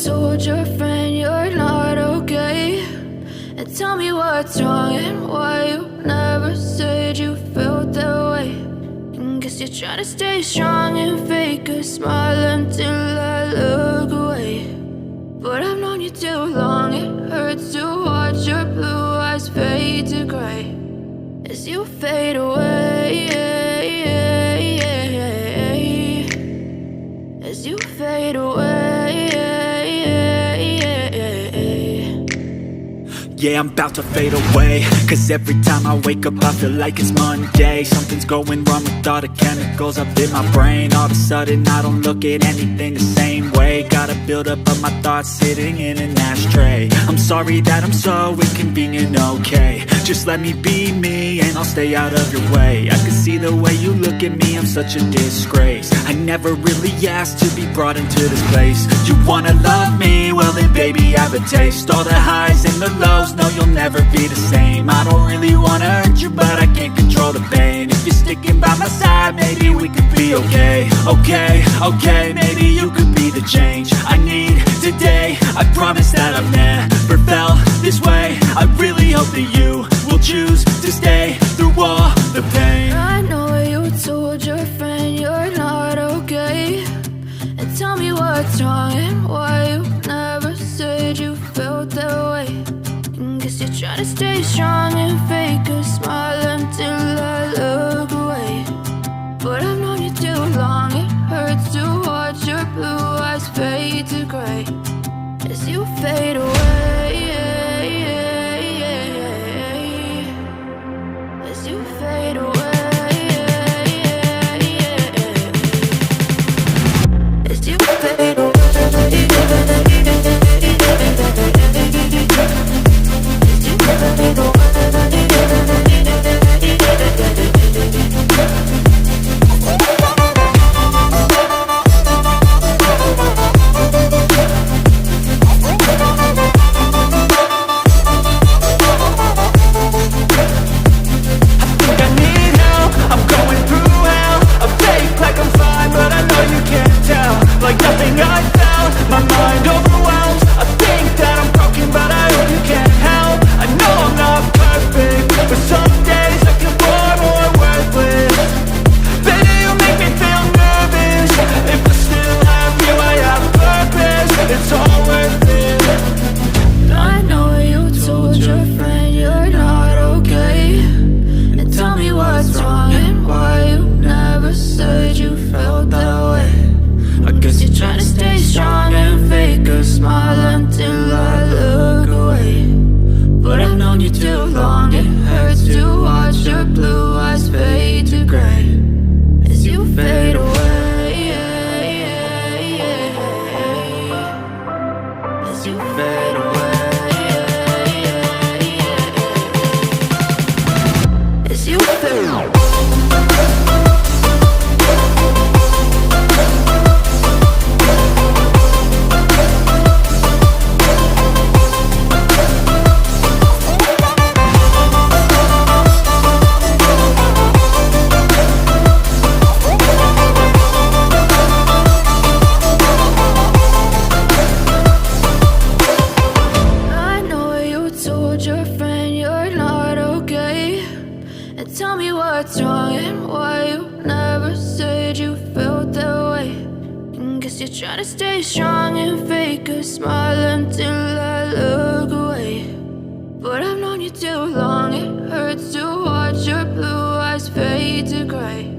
told your friend you're not okay, and tell me what's wrong and why you never said you felt that way. And guess you're trying to stay strong and fake a smile until I look away. But I've known you too long, it hurts to watch your blue eyes fade to gray as you fade away, as you fade away. Yeah, I'm about to fade away, cause every time I wake up I feel like it's Monday. Something's going wrong with all the chemicals up in my brain. All of a sudden I don't look at anything the same way. Got a buildup of my thoughts sitting in an ashtray. I'm sorry that I'm so inconvenient, okay. Just let me be me and I'll stay out of your way. I can see the way you look at me, I'm such a disgrace. I never really asked to be brought into this place. You wanna love me? Well then baby I have a taste. All the highs and the lows, no you'll never be the same. I don't really wanna hurt you but I can't control the pain. If you're sticking by my side maybe we could be okay. Okay, maybe you could be the change I need today. I promise that I've never felt this way. I really hope that you will choose to stay through all the pain. I know you told your friend you're not okay, and tell me what's wrong and why you never said you felt that way. And guess you're trying to stay strong and fake a smile until I look away. But I've known you too long, it hurts to watch your blue eyes fade to gray as you fade away, as you fade away, as you fade away. Like nothing I felt, my mind overwhelms. I think that I'm broken but I hope you can't help. I know I'm not perfect, but some days I feel far more worthless. Baby, you make me feel nervous. If I still have you, I have purpose. It's all worth it. I know you told your friend you're not okay, and tell me what's wrong and why you never said you felt that way. I guess you're trying to stay strong and fake a smile until I look away. But I've known you too long, it hurts to watch your blue eyes fade to gray as you fade away, as you fade away, as you fade away. What's wrong and why you never said you felt that way. And guess you're trying to stay strong and fake a smile until I look away. But I've known you too long, it hurts to watch your blue eyes fade to gray.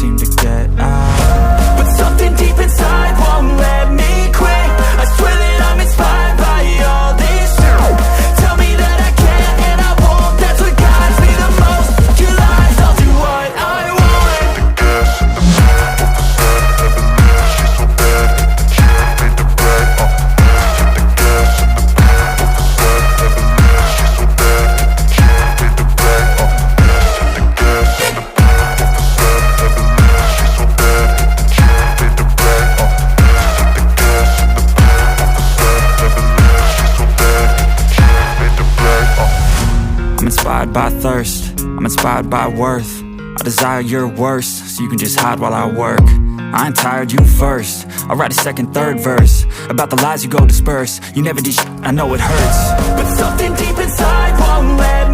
seem to get out. But something deep inside won't let me quit. I swear that I'm inspired by all this shit. Tell me that I can't and I won't. That's what guides me the most. Your lies, I'll do what I want. The gas in the middle of the sun, never leave. She's so bad, she made the right. The gas in the middle of the sun, never leave. She's so bad, she made the right. The gas in the middle of the sun, never leave. She's so bad, she made the right. The gas in the middle of the sun, never leave. She's so bad, she made the right. I'm inspired by thirst, I'm inspired by worth. I desire your worst, so you can just hide while I work. I ain't tired, you first. I'll write a second, third verse about the lies you go disperse. You never did shit, I know it hurts. But something deep inside won't let